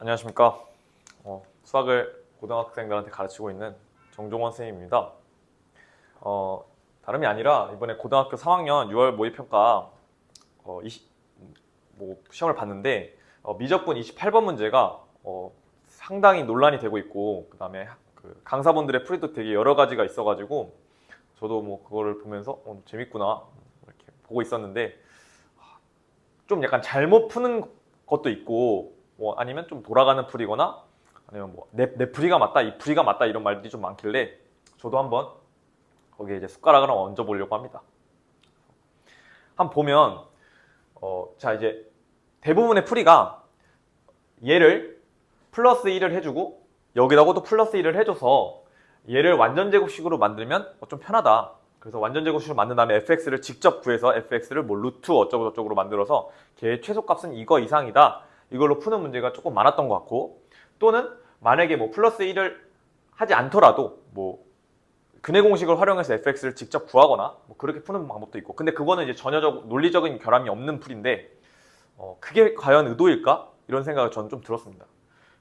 안녕하십니까. 수학을 고등학생들한테 가르치고 있는 정종원 선생님입니다. 다름이 아니라 이번에 고등학교 3학년 6월 모의평가 시험을 봤는데 미적분 28번 문제가 상당히 논란이 되고 있고, 그 다음에 강사분들의 풀이도 되게 여러 가지가 있어가지고 저도 뭐 그거를 보면서 재밌구나 이렇게 보고 있었는데, 좀 약간 잘못 푸는 것도 있고, 아니면 좀 돌아가는 풀이거나, 아니면 내 풀이가 맞다, 이 풀이가 맞다, 이런 말들이 좀 많길래 저도 한번 거기에 이제 숟가락을 얹어 보려고 합니다. 한번 보면 자, 이제 대부분의 풀이가 얘를 플러스 1을 해주고 여기다가 또 플러스 1을 해줘서 얘를 완전제곱식으로 만들면 좀 편하다. 그래서 완전제곱식으로 만든 다음에 fx를 직접 구해서 fx를 뭐 루트 어쩌고 저쩌고로 만들어서 걔의 최소값은 이거 이상이다, 이걸로 푸는 문제가 조금 많았던 것 같고, 또는 만약에 뭐 플러스 1을 하지 않더라도 뭐 근해 공식을 활용해서 fx를 직접 구하거나 뭐 그렇게 푸는 방법도 있고, 근데 그거는 이제 전혀적 논리적인 결함이 없는 풀인데 그게 과연 의도일까? 이런 생각을 저는 좀 들었습니다.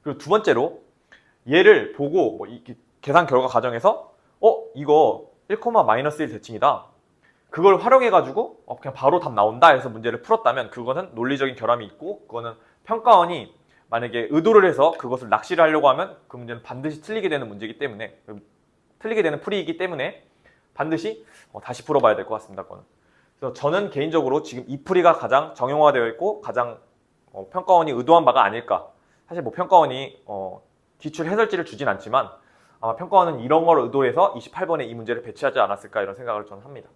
그리고 두 번째로, 얘를 보고 뭐 이 계산 결과 과정에서 이거 1,-1 대칭이다, 그걸 활용해가지고 그냥 바로 답 나온다 해서 문제를 풀었다면 그거는 논리적인 결함이 있고, 그거는 평가원이 만약에 의도를 해서 그것을 낚시를 하려고 하면 그 문제는 반드시 틀리게 되는 문제이기 때문에, 틀리게 되는 풀이이기 때문에 반드시 다시 풀어봐야 될 것 같습니다. 그거는. 그래서 저는 개인적으로 지금 이 풀이가 가장 정형화되어 있고 가장 평가원이 의도한 바가 아닐까. 사실 뭐 평가원이 기출 해설지를 주진 않지만 아마 평가원은 이런 걸 의도해서 28번에 이 문제를 배치하지 않았을까, 이런 생각을 저는 합니다.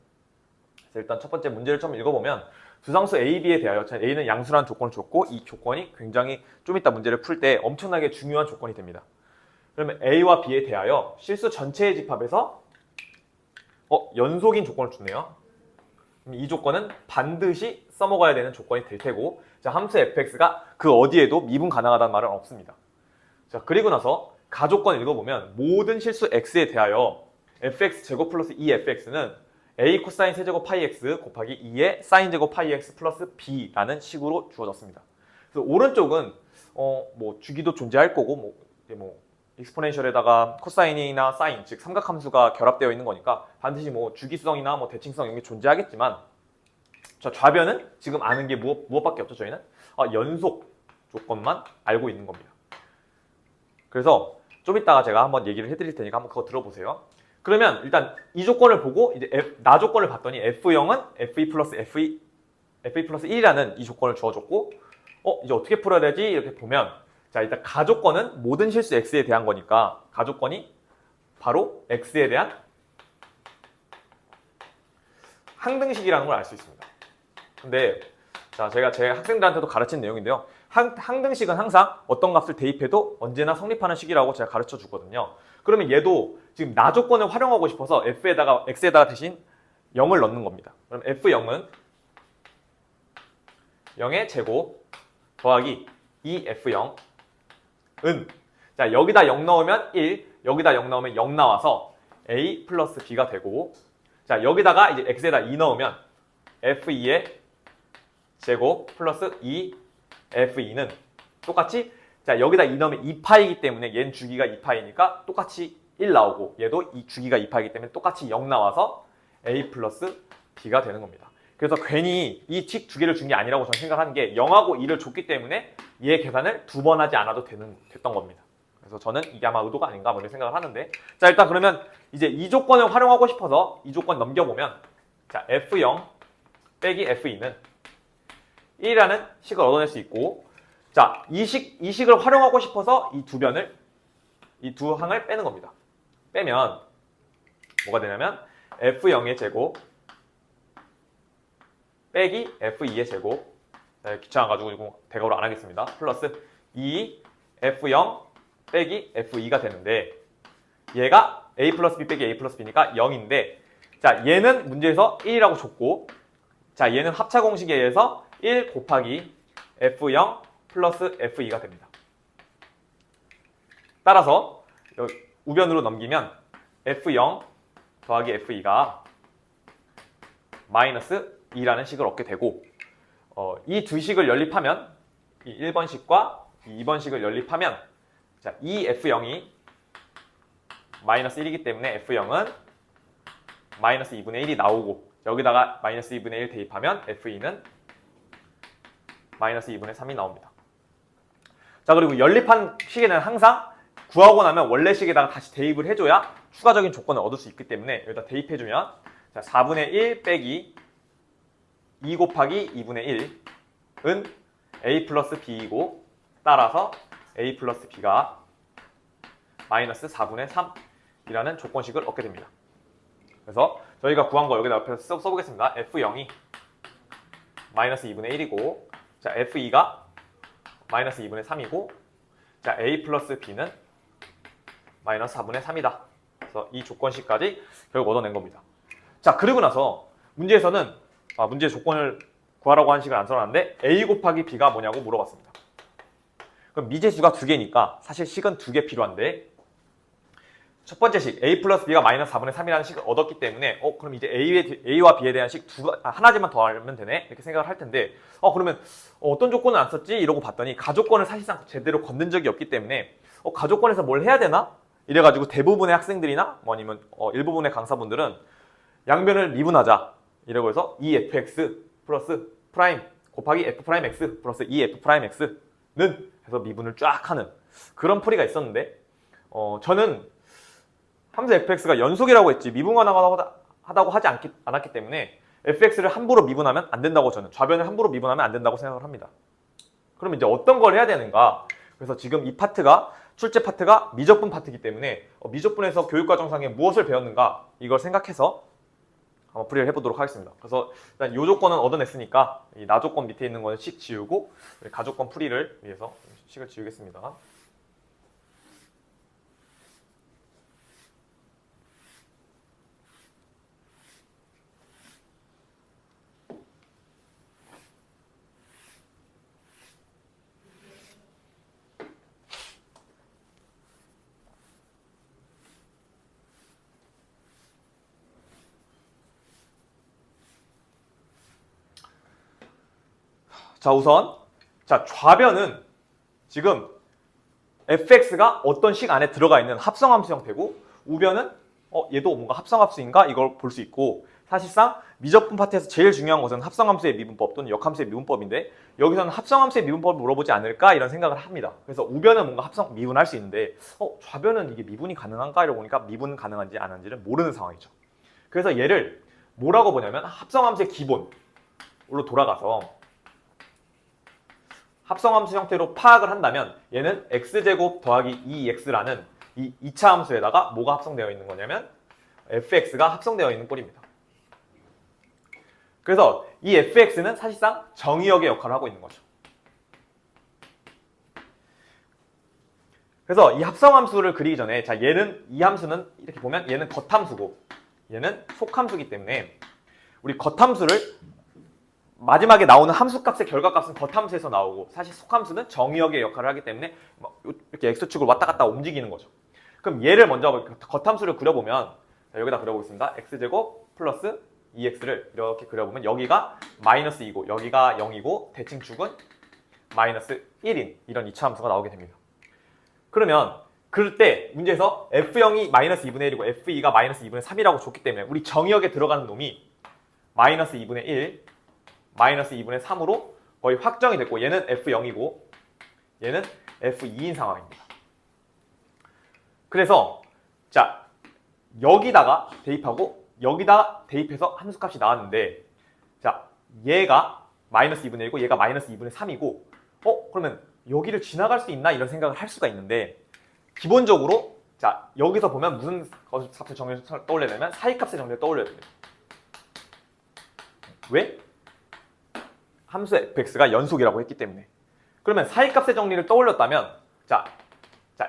그래서 일단 첫 번째 문제를 좀 읽어보면, 두상수 A, B에 대하여 A는 양수라는 조건을 줬고, 이 조건이 굉장히 좀 이따 문제를 풀 때 엄청나게 중요한 조건이 됩니다. 그러면 A와 B에 대하여 실수 전체의 집합에서 연속인 조건을 주네요. 이 조건은 반드시 써먹어야 되는 조건이 될 테고, 자, 함수 fx가 그 어디에도 미분 가능하다는 말은 없습니다. 자, 그리고 나서 가조건 읽어보면 모든 실수 x에 대하여 fx 제곱 플러스 2fx는 a 코사인 세제곱 파이 x 곱하기 2의 사인 제곱 파이 x 플러스 b라는 식으로 주어졌습니다. 그래서 오른쪽은 뭐 주기도 존재할 거고, 뭐 익스포넨셜에다가 코사인이나 사인, 즉 삼각함수가 결합되어 있는 거니까 반드시 뭐 주기성이나 뭐 대칭성 이런 게 존재하겠지만, 자, 좌변은 지금 아는 게 무엇밖에 없죠. 저희는 연속 조건만 알고 있는 겁니다. 그래서 좀 이따가 제가 한번 얘기를 해드릴 테니까 한번 그거 들어보세요. 그러면 일단 이 조건을 보고 이제 나 조건을 봤더니 F0은 FE 플러스 1이라는 이 조건을 주어줬고, 이제 어떻게 풀어야 되지? 이렇게 보면, 자, 일단 가조건은 모든 실수 x에 대한 거니까 가조건이 바로 x에 대한 항등식이라는 걸 알 수 있습니다. 근데 자, 제가 제 학생들한테도 가르친 내용인데요. 항등식은 항상 어떤 값을 대입해도 언제나 성립하는 식이라고 제가 가르쳐 주거든요. 그러면 얘도 지금 나 조건을 활용하고 싶어서 x에다가 대신 0을 넣는 겁니다. 그럼 f0은 0의 제곱 더하기 2f0은, 자, 여기다 0 넣으면 1, 여기다 0 넣으면 0 나와서 a 플러스 b가 되고, 자, 여기다가 이제 x에다 2 넣으면 f2의 제곱 플러스 2f2는 똑같이, 자, 여기다 2 넣으면 2파이기 때문에 얘는 주기가 2파이니까 똑같이 1 나오고, 얘도 이 주기가 2파이기 때문에 똑같이 0 나와서 a 플러스 b가 되는 겁니다. 그래서 괜히 이 식 두 개를 준 게 아니라고 저는 생각하는 게, 0하고 2를 줬기 때문에 얘 계산을 두 번 하지 않아도 됐던 겁니다. 그래서 저는 이게 아마 의도가 아닌가 이런 생각을 하는데, 자, 일단 그러면 이제 이 조건을 활용하고 싶어서 이 조건 넘겨보면, 자, f0 빼기 f2는 1이라는 식을 얻어낼 수 있고, 자, 이 식을 활용하고 싶어서 이 두 항을 빼는 겁니다. 빼면 뭐가 되냐면 f0의 제곱 빼기 f2의 제곱, 귀찮아가지고 이거 대괄호 안 하겠습니다. 플러스 2f0 빼기 f2가 되는데, 얘가 a 플러스 b 빼기 a 플러스 b니까 0인데, 자, 얘는 문제에서 1이라고 줬고, 자, 얘는 합차 공식에 의해서 1 곱하기 f0 플러스 f2가 됩니다. 따라서 우변으로 넘기면 f0 더하기 f2가 마이너스 2라는 식을 얻게 되고, 이 두 식을 연립하면 이 1번식과 2번 식을 연립하면 자, 이 F0이 마이너스 1이기 때문에 F0은 마이너스 2분의 1이 나오고 여기다가 마이너스 2분의 1 대입하면 F2는 마이너스 2분의 3이 나옵니다. 자, 그리고 연립한 식에는 항상 구하고 나면 원래 식에다가 다시 대입을 해줘야 추가적인 조건을 얻을 수 있기 때문에 여기다 대입해주면 자, 4분의 1 빼기 2 곱하기 2분의 1은 A 플러스 B이고 따라서 A 플러스 B가 마이너스 4분의 3이라는 조건식을 얻게 됩니다. 그래서 저희가 구한 거 여기다 옆에서 써보겠습니다. F0이 마이너스 2분의 1이고 자, F2가 마이너스 2분의 3이고 자, A 플러스 B는 마이너스 4분의 3이다. 그래서 이 조건식까지 결국 얻어낸 겁니다. 자, 그리고 나서 문제에서는 문제의 조건을 구하라고 한 식을 안 써놨는데 A 곱하기 B가 뭐냐고 물어봤습니다. 그럼 미지수가 두 개니까 사실 식은 두 개 필요한데 첫 번째 식 A 플러스 B가 마이너스 4분의 3이라는 식을 얻었기 때문에 그럼 이제 A와 B에 대한 식 하나지만 더 알면 되네 이렇게 생각을 할 텐데 그러면 어떤 조건을 안 썼지? 이러고 봤더니 가조건을 사실상 제대로 건든 적이 없기 때문에 가조건에서 뭘 해야 되나? 이래가지고 대부분의 학생들이나 아니면 일부분의 강사분들은 양변을 미분하자 이라고 해서 2fx 플러스 프라임 곱하기 f 프라임 x 플러스 2f 프라임 x는 해서 미분을 쫙 하는 그런 풀이가 있었는데 저는 함수 fx가 연속이라고 했지 미분하다고 하지 않았기 때문에 fx를 함부로 미분하면 안 된다고 저는 좌변을 함부로 미분하면 안 된다고 생각을 합니다. 그럼 이제 어떤 걸 해야 되는가? 그래서 지금 이 파트가 출제 파트가 미적분 파트이기 때문에 미적분에서 교육과정상에 무엇을 배웠는가 이걸 생각해서 한번 풀이를 해보도록 하겠습니다. 그래서 일단 이 조건은 얻어냈으니까 이 나조건 밑에 있는 거는 식 지우고 가조건 풀이를 위해서 식을 지우겠습니다. 자, 우선 좌변은 지금 fx가 어떤 식 안에 들어가 있는 합성함수 형태고 우변은 얘도 뭔가 합성함수인가 이걸 볼 수 있고 사실상 미적분 파트에서 제일 중요한 것은 합성함수의 미분법 또는 역함수의 미분법인데 여기서는 합성함수의 미분법을 물어보지 않을까 이런 생각을 합니다. 그래서 우변은 뭔가 합성미분할 수 있는데 좌변은 이게 미분이 가능한가 이러고 보니까 미분 가능한지 안 하는지를 모르는 상황이죠. 그래서 얘를 뭐라고 보냐면 합성함수의 기본으로 돌아가서 합성함수 형태로 파악을 한다면 얘는 x제곱 더하기 2x라는 이 2차 함수에다가 뭐가 합성되어 있는 거냐면 fx가 합성되어 있는 꼴입니다. 그래서 이 fx는 사실상 정의역의 역할을 하고 있는 거죠. 그래서 이 합성함수를 그리기 전에 이 함수는 이렇게 보면 얘는 겉함수고 얘는 속함수이기 때문에 우리 겉함수를 마지막에 나오는 함수값의 결과값은 겉함수에서 나오고 사실 속함수는 정의역의 역할을 하기 때문에 이렇게 x축을 왔다 갔다 움직이는 거죠. 그럼 얘를 먼저 겉함수를 그려보면 여기다 그려보겠습니다. x제곱 플러스 2x를 이렇게 그려보면 여기가 마이너스 2고 여기가 0이고 대칭축은 마이너스 1인 이런 2차 함수가 나오게 됩니다. 그러면 그럴 때 문제에서 f0이 마이너스 2분의 1이고 f2가 마이너스 2분의 3이라고 줬기 때문에 우리 정의역에 들어가는 놈이 마이너스 2분의 1 마이너스 2분의 3으로 거의 확정이 됐고 얘는 F0이고 얘는 F2인 상황입니다. 그래서 여기다가 대입하고 여기다 대입해서 함수값이 나왔는데 얘가 마이너스 2분의 1이고 얘가 마이너스 2분의 3이고 그러면 여기를 지나갈 수 있나 이런 생각을 할 수가 있는데 기본적으로 여기서 보면 무슨 값의 정리를 떠올려야 되면 사이값의 정리를 떠올려야 됩니다. 왜? 함수 fx가 연속이라고 했기 때문에. 그러면 사이값의 정리를 떠올렸다면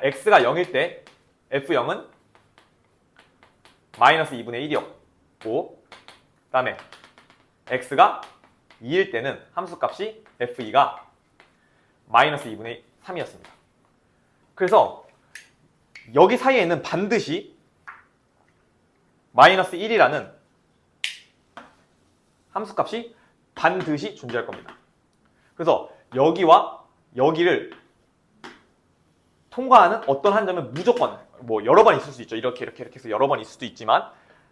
x가 0일 때 f0은 마이너스 2분의 1이었고 그 다음에 x가 2일 때는 함수값이 f2가 마이너스 2분의 3이었습니다. 그래서 여기 사이에는 반드시 마이너스 1이라는 함수값이 반드시 존재할 겁니다. 그래서 여기와 여기를 통과하는 어떤 한 점은 무조건 뭐 여러 번 있을 수 있죠. 이렇게 해서 여러 번 있을 수도 있지만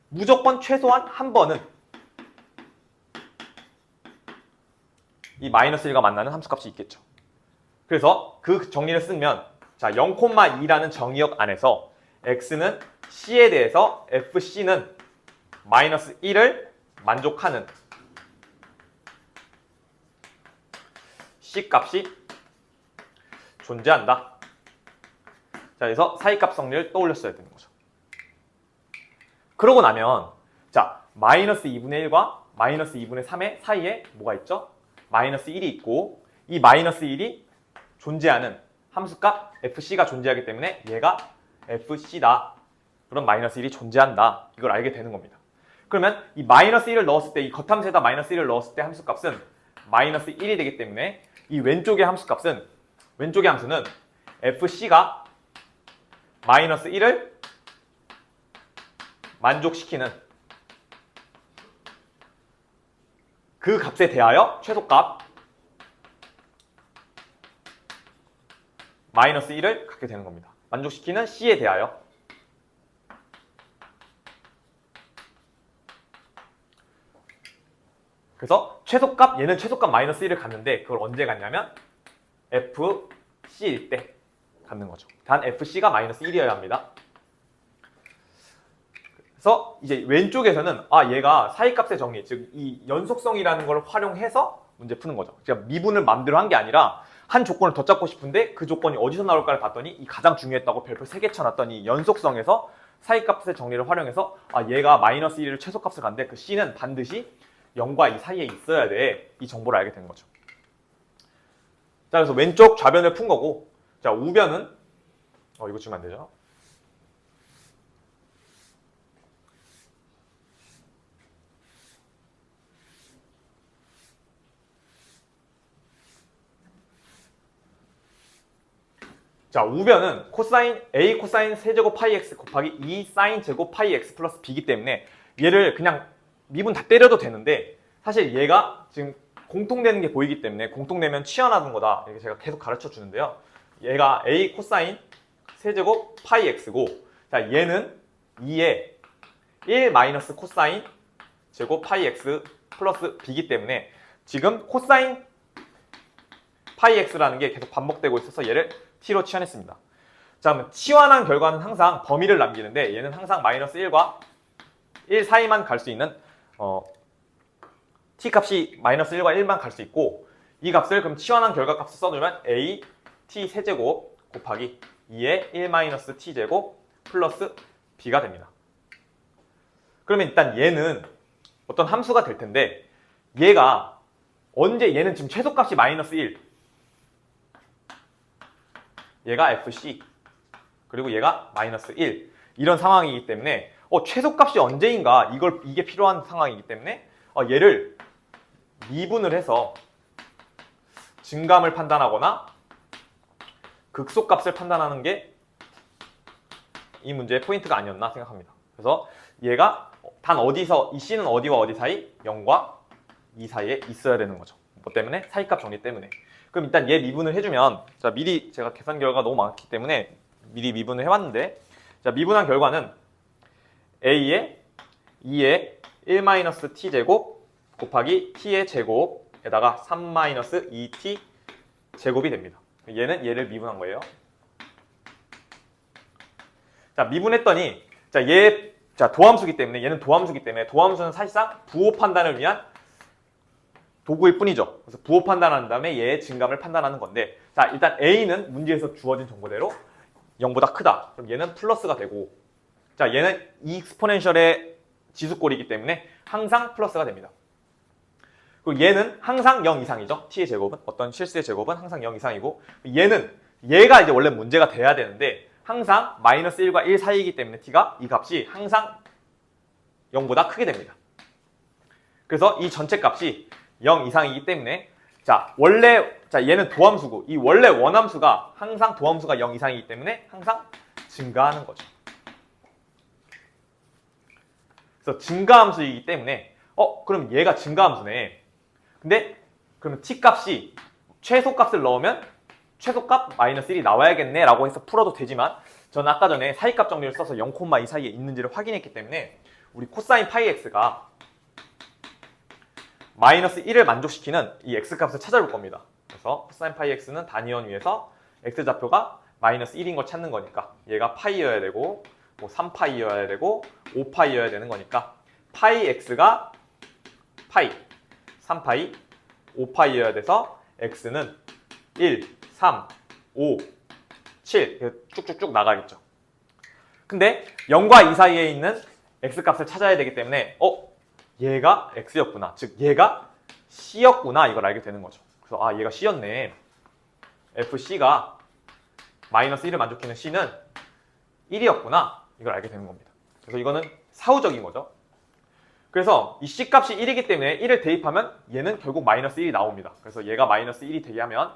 무조건 최소한 한 번은 이 마이너스 1과 만나는 함수값이 있겠죠. 그래서 그 정리를 쓰면 자 0,2라는 정의역 안에서 x는 c에 대해서 fc는 마이너스 1을 만족하는 c 값이 존재한다. 자, 그래서 사이값 정리를 떠올렸어야 되는 거죠. 그러고 나면 자 마이너스 2분의 1과 마이너스 2분의 3의 사이에 뭐가 있죠? 마이너스 1이 있고 이 마이너스 1이 존재하는 함수값 fc가 존재하기 때문에 얘가 fc다. 그럼 마이너스 1이 존재한다. 이걸 알게 되는 겁니다. 그러면 이 마이너스 1을 넣었을 때 이 겉함수에다 마이너스 1을 넣었을 때 함수값은 마이너스 1이 되기 때문에 이 왼쪽의 함수값은 왼쪽의 함수는 fc가 마이너스 1을 만족시키는 그 값에 대하여 최소값 마이너스 1을 갖게 되는 겁니다. 만족시키는 c에 대하여. 그래서 최소값, 얘는 최소값 마이너스 1을 갖는데 그걸 언제 갖냐면 fc일 때 갖는 거죠. 단 fc가 마이너스 1이어야 합니다. 그래서 이제 왼쪽에서는 얘가 사이값의 정리, 즉 이 연속성이라는 걸 활용해서 문제 푸는 거죠. 그러니까 미분을 마음대로 한 게 아니라 한 조건을 더 잡고 싶은데 그 조건이 어디서 나올까를 봤더니 이 가장 중요했다고 별표 3개 쳐놨더니 연속성에서 사이값의 정리를 활용해서 얘가 마이너스 1을 최소값을 갖는데 그 c는 반드시 0과 2 사이에 있어야 돼. 이 정보를 알게 된 거죠. 자, 그래서 왼쪽 좌변을 푼 거고, 자, 우변은 이거 주면 안 되죠? 자, 우변은 코사인 a 코사인 세제곱 파이 x 곱하기 2 사인 제곱 파이 x 플러스 b이기 때문에 얘를 그냥 미분 다 때려도 되는데 사실 얘가 지금 공통되는 게 보이기 때문에 공통되면 치환하는 거다. 이렇게 제가 계속 가르쳐 주는데요. 얘가 a 코사인 세제곱 파이 x고 자 얘는 2에 1 마이너스 코사인 제곱 파이 x 플러스 b이기 때문에 지금 코사인 파이 x라는 게 계속 반복되고 있어서 얘를 t로 치환했습니다. 자, 그러면 치환한 결과는 항상 범위를 남기는데 얘는 항상 마이너스 1과 1 사이만 갈 수 있는 t 값이 마이너스 1과 1만 갈 수 있고 이 값을 그럼 치환한 결과값을 써주면 a t 세제곱 곱하기 2의 1 마이너스 t 제곱 플러스 b가 됩니다. 그러면 일단 얘는 어떤 함수가 될 텐데 얘가 언제 얘는 지금 최소값이 마이너스 1 얘가 fc 그리고 얘가 마이너스 1 이런 상황이기 때문에 최소값이 언제인가 이게 필요한 상황이기 때문에 얘를 미분을 해서 증감을 판단하거나 극소값을 판단하는 게 이 문제의 포인트가 아니었나 생각합니다. 그래서 얘가 단 어디서 이 c는 어디와 어디 사이? 0과 2 사이에 있어야 되는 거죠. 뭐 때문에? 사이값 정리 때문에. 그럼 일단 얘 미분을 해주면 자 미리 제가 계산 결과가 너무 많기 때문에 미리 미분을 해왔는데 자 미분한 결과는 a의 2의 1-t 제곱 곱하기 t의 제곱에다가 3-2t 제곱이 됩니다. 얘는 얘를 미분한 거예요. 자 미분했더니 자 도함수기 때문에 얘는 도함수기 때문에 도함수는 사실상 부호 판단을 위한 도구일 뿐이죠. 그래서 부호 판단한 다음에 얘의 증감을 판단하는 건데 자 일단 a는 문제에서 주어진 정보대로 0보다 크다. 그럼 얘는 플러스가 되고 자 얘는 익스포넨셜의 지수꼴이기 때문에 항상 플러스가 됩니다. 그리고 얘는 항상 0 이상이죠. t의 제곱은 어떤 실수의 제곱은 항상 0 이상이고 얘가 이제 원래 문제가 돼야 되는데 항상 마이너스 1과 1 사이이기 때문에 t가 이 값이 항상 0보다 크게 됩니다. 그래서 이 전체 값이 0 이상이기 때문에 얘는 도함수고 이 원래 원함수가 항상 도함수가 0 이상이기 때문에 항상 증가하는 거죠. 그래서 증가함수이기 때문에 그럼 얘가 증가함수네. 근데 그러면 t 값이 최소값을 넣으면 최소값 마이너스 1이 나와야겠네 라고 해서 풀어도 되지만 저는 아까 전에 사이값 정리를 써서 0,2 사이에 있는지를 확인했기 때문에 우리 코사인 파이 x가 마이너스 1을 만족시키는 이 x값을 찾아볼 겁니다. 그래서 코사인 파이 x는 단위원 위에서 x좌표가 마이너스 1인 걸 찾는 거니까 얘가 파이여야 되고 뭐 3파이여야 되고 5파이여야 되는 거니까 파이 x가 파이, 3파이, 5파이여야 돼서 x는 1, 3, 5, 7 쭉쭉쭉 나가겠죠. 근데 0과 2 사이에 있는 x값을 찾아야 되기 때문에 얘가 x였구나. 즉 얘가 c였구나. 이걸 알게 되는 거죠. 그래서 아 얘가 c였네. fc가 마이너스 1을 만족하는 c는 1이었구나. 이걸 알게 되는 겁니다. 그래서 이거는 사후적인 거죠. 그래서 이 c값이 1이기 때문에 1을 대입하면 얘는 결국 마이너스 1이 나옵니다. 그래서 얘가 마이너스 1이 되게 하면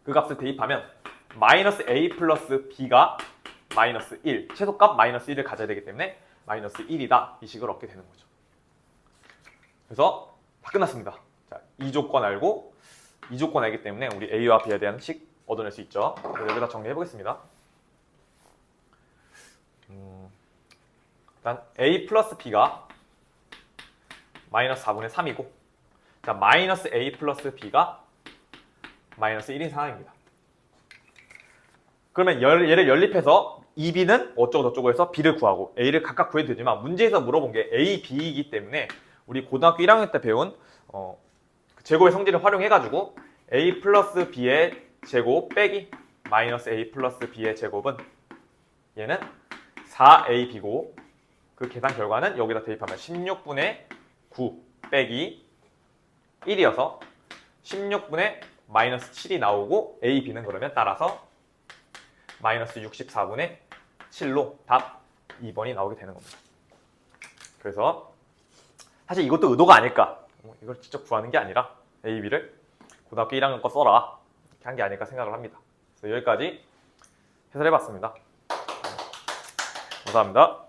그 값을 대입하면 마이너스 a 플러스 b가 마이너스 1, 최소값 마이너스 1을 가져야 되기 때문에 마이너스 1이다. 이 식을 얻게 되는 거죠. 그래서 다 끝났습니다. 자, 이 조건 알고 이 조건 알기 때문에 우리 a와 b에 대한 식 얻어낼 수 있죠. 그래서 여기다 정리해 보겠습니다. 일단 a 플러스 b가 마이너스 4분의 3이고 자, 마이너스 a 플러스 b가 마이너스 1인 상황입니다. 그러면 얘를 연립해서 2b는 어쩌고 저쩌고 해서 b를 구하고 a를 각각 구해도 되지만 문제에서 물어본 게 a, b이기 때문에 우리 고등학교 1학년 때 배운 제곱의 성질을 활용해가지고 a 플러스 b의 제곱 빼기 마이너스 a 플러스 b의 제곱은 얘는 4ab고 그 계산 결과는 여기다 대입하면 16분의 9 빼기 1이어서 16분의 마이너스 7이 나오고 a, b는 그러면 따라서 마이너스 64분의 7로 답 2번이 나오게 되는 겁니다. 그래서 사실 이것도 의도가 아닐까. 이걸 직접 구하는 게 아니라 a, b를 고등학교 1학년 거 써라. 이렇게 한 게 아닐까 생각을 합니다. 그래서 여기까지 해설해봤습니다. 감사합니다.